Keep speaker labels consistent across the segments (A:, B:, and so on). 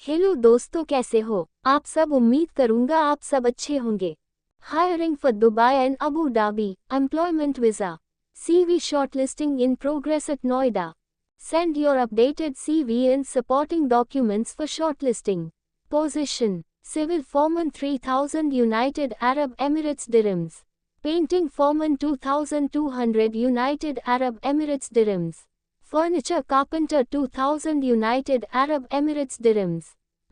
A: Hello दोस्तों, कैसे हो आप सब। उम्मीद करूंगा आप सब अच्छे होंगे। Hiring for Dubai and Abu Dhabi employment visa CV shortlisting in progress at Noida. Send your updated CV and supporting documents for shortlisting. Position: Civil Foreman 3000 United Arab Emirates dirhams. Painting Foreman 2200 United Arab Emirates dirhams. Furniture Carpenter 2000 United Arab Emirates dirhams.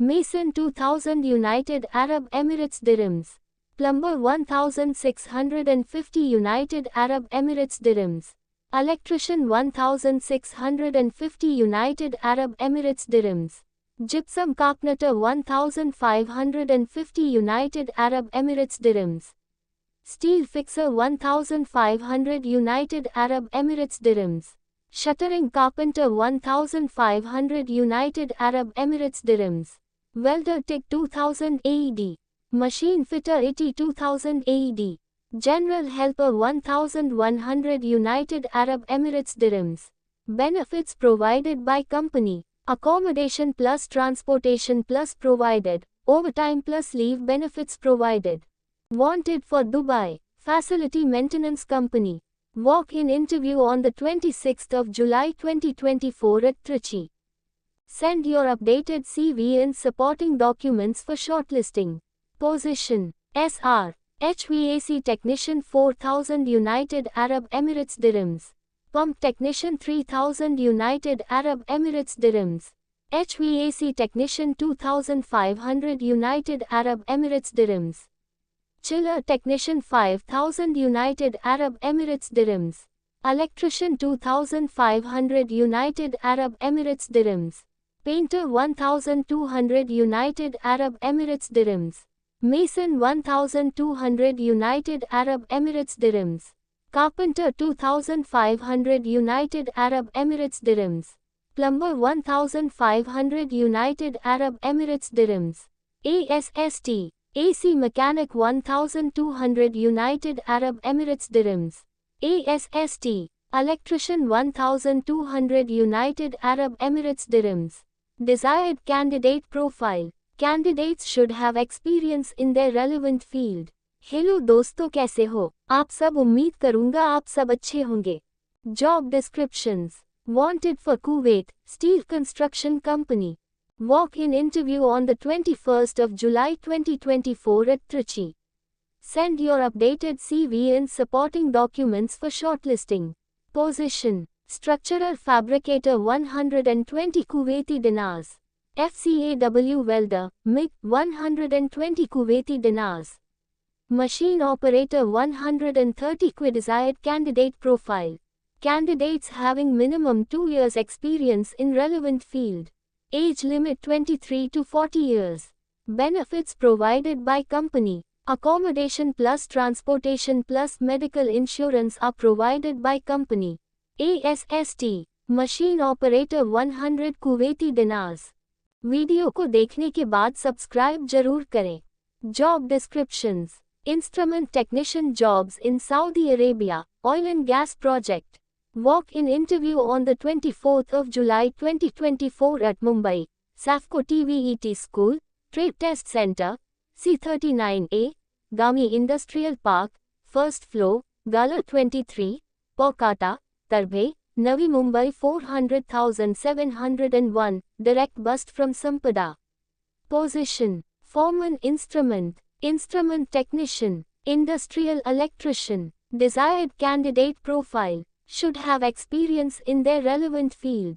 A: Mason 2000 United Arab Emirates dirhams. Plumber 1650 United Arab Emirates dirhams. Electrician 1650 United Arab Emirates dirhams. Gypsum Carpenter 1550 United Arab Emirates dirhams. Steel Fixer 1500 United Arab Emirates dirhams. Shuttering Carpenter 1500 United Arab Emirates dirhams. Welder TIG 2000 AED. Machine Fitter 82,000 AED. General Helper 1100 United Arab Emirates dirhams. Benefits provided by company: accommodation plus transportation plus provided, overtime plus leave benefits provided. Wanted for Dubai, Facility Maintenance Company. Walk-in interview on the 26th of July 2024 at Trichy. Send your updated CV and supporting documents for shortlisting. Position: SR HVAC Technician 4000 United Arab Emirates dirhams. Pump Technician 3000 United Arab Emirates dirhams. HVAC Technician 2500 United Arab Emirates dirhams. Chiller Technician 5000 United Arab Emirates dirhams. Electrician 2500 United Arab Emirates dirhams. Painter 1200 United Arab Emirates dirhams. Mason 1200 United Arab Emirates dirhams. Carpenter 2500 United Arab Emirates dirhams. Plumber 1500 United Arab Emirates dirhams. ASST AC Mechanic 1200 United Arab Emirates dirhams. ASST Electrician 1200 United Arab Emirates dirhams. Desired candidate profile: candidates should have experience in their relevant field. Hello दोस्तों, कैसे हो आप सब। उम्मीद करूंगा आप सब अच्छे होंगे। Job descriptions: wanted for Kuwait steel construction company. Walk-in interview on the 21st of July 2024 at Trichy. Send your updated CV and supporting documents for shortlisting. Position: structural fabricator 120 Kuwaiti dinars. FCAW welder, MIG 120 Kuwaiti dinars. Machine operator 130 Desired candidate profile: candidates having minimum 2 years experience in relevant field. Age limit 23 to 40 years. Benefits provided by company: accommodation plus transportation plus medical insurance are provided by company. ASST machine operator 100 Kuwaiti dinars. Video को देखने के बाद subscribe जरूर करें। Job descriptions: instrument technician jobs in Saudi Arabia, oil and gas project. Walk-in interview on the 24th of July 2024 at Mumbai, Safco TVET School, Trade Test Center, C39A, Gami Industrial Park, First Floor, Gala 23, Kolkata, Tarbhe, Navi Mumbai 400,701, direct bus from Sampada. Position: Foreman Instrument Technician, Industrial Electrician. Desired candidate profile: should have experience in their relevant field.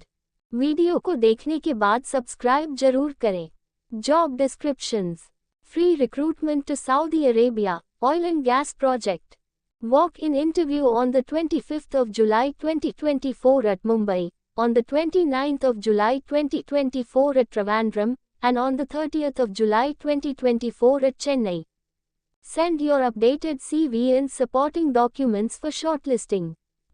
A: Video को देखने के बाद subscribe जरूर करें। Job descriptions: free recruitment to Saudi Arabia, oil and gas project. Walk-in interview on the 25th of July 2024 at Mumbai, on the 29th of July 2024 at Trivandrum, and on the 30th of July 2024 at Chennai. Send your updated CV and supporting documents for shortlisting.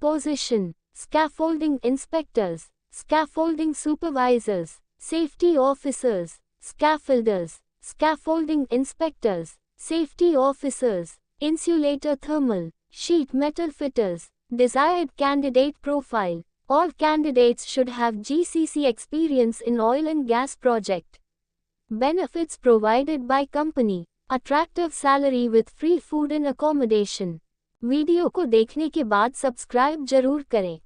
A: Position: scaffolding inspectors, scaffolding supervisors, safety officers, scaffolders, scaffolding inspectors, safety officers, insulator thermal, sheet metal fitters. Desired candidate profile: all candidates should have GCC experience in oil and gas project. Benefits provided by company. Attractive salary with free food and accommodation. Video को देखने के बाद subscribe जरूर करें.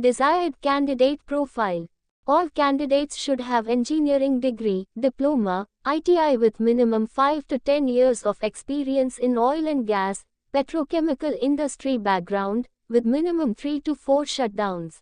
A: Desired candidate profile. All candidates should have engineering degree, diploma, ITI with minimum 5 to 10 years of experience in oil and gas, petrochemical industry background, with minimum 3 to 4 shutdowns.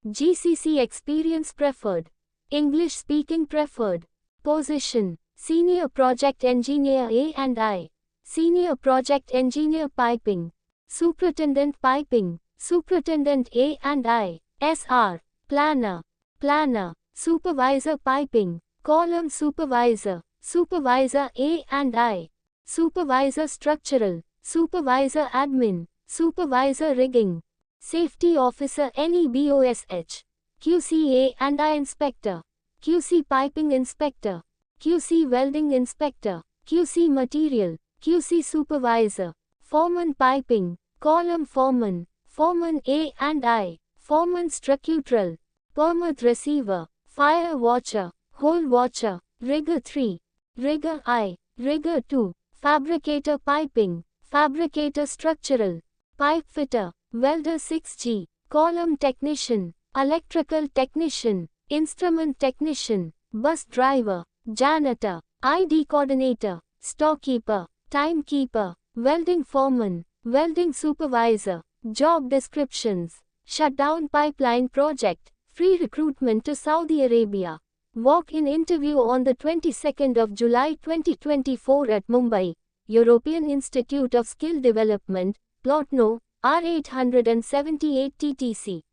A: GCC experience preferred. English speaking preferred. Position. Senior Project Engineer A&I. Senior Project Engineer Piping. Superintendent Piping. Superintendent A&I. SR. Planner. Planner. Supervisor Piping. Column Supervisor. Supervisor A&I. Supervisor Structural. Supervisor Admin. Supervisor Rigging. Safety Officer NEBOSH. QC A&I Inspector. QC Piping Inspector. QC Welding Inspector. QC Material. QC Supervisor. Foreman Piping. Column Foreman. Foreman A&I. Foreman Structural. Permit Receiver. Fire Watcher. Hole Watcher. Rigger 3. Rigger I. Rigger 2. Fabricator Piping. Fabricator Structural. Pipe Fitter. Welder 6G. Column Technician. Electrical Technician. Instrument Technician. Bus Driver. Janitor. ID Coordinator. Storekeeper. Timekeeper. Welding Foreman. Welding Supervisor. Job Descriptions. Shutdown Pipeline Project. Free recruitment to Saudi Arabia. Walk-in interview on the 22nd of July 2024 at Mumbai, European Institute of Skill Development, Plot No. R878 TTC.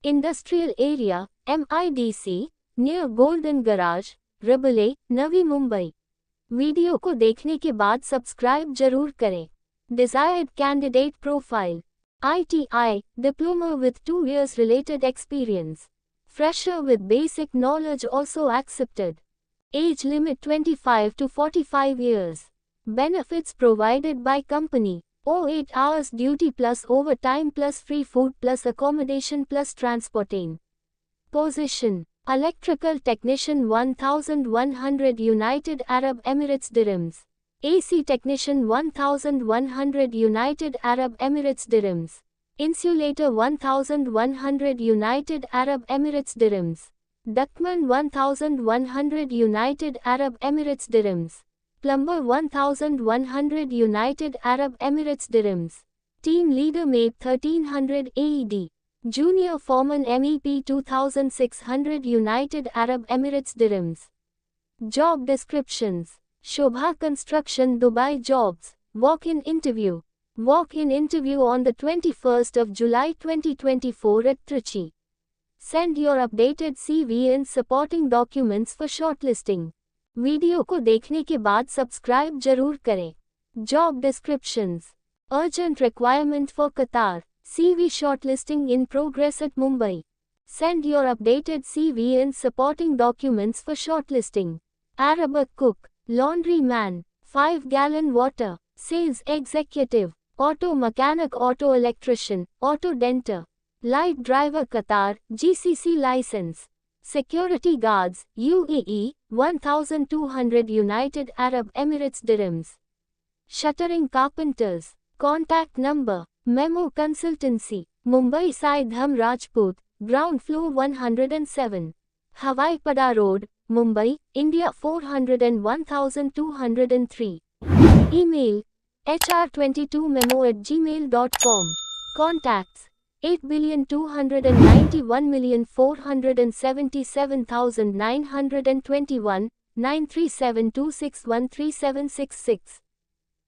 A: Industrial Area, MIDC, near Golden Garage, Rabale, Navi Mumbai. Video को देखने के बाद subscribe जरूर करें. Desired candidate profile. ITI, diploma with 2 years related experience. Fresher with basic knowledge also accepted. Age limit 25 to 45 years. Benefits provided by company. 08 hours duty plus overtime plus free food plus accommodation plus transporting. Position. Electrical Technician 1100 United Arab Emirates Dirhams. AC Technician 1100 United Arab Emirates Dirhams. Insulator 1100 United Arab Emirates Dirhams. Ductman 1100 United Arab Emirates Dirhams. Plumber 1100 United Arab Emirates Dirhams. Team Leader MAPE 1300 AED. Junior Foreman MEP 2600 United Arab Emirates Dirhams. Job Descriptions. Shobha Construction Dubai Jobs. Walk-in interview. Walk-in interview on the 21st of July 2024 at Trichy. Send your updated CV and supporting documents for shortlisting. Video को देखने के बाद subscribe जरूर करें. Job Descriptions. Urgent requirement for Qatar. CV shortlisting in progress at Mumbai. Send your updated CV and supporting documents for shortlisting. Arabic cook. Laundry man. 5-gallon water. Sales executive. Auto mechanic, auto electrician, auto denter. Light driver Qatar, GCC license. Security guards, UAE, 1200 United Arab Emirates Dirhams. Shuttering carpenters. Contact number. Memo Consultancy. Mumbai Sai Dham Rajput, ground floor 107. Hawai Pada Road, Mumbai, India 401,203. Email. hr22memo@gmail.com. Contacts. 8,291,477,921, 93726137766.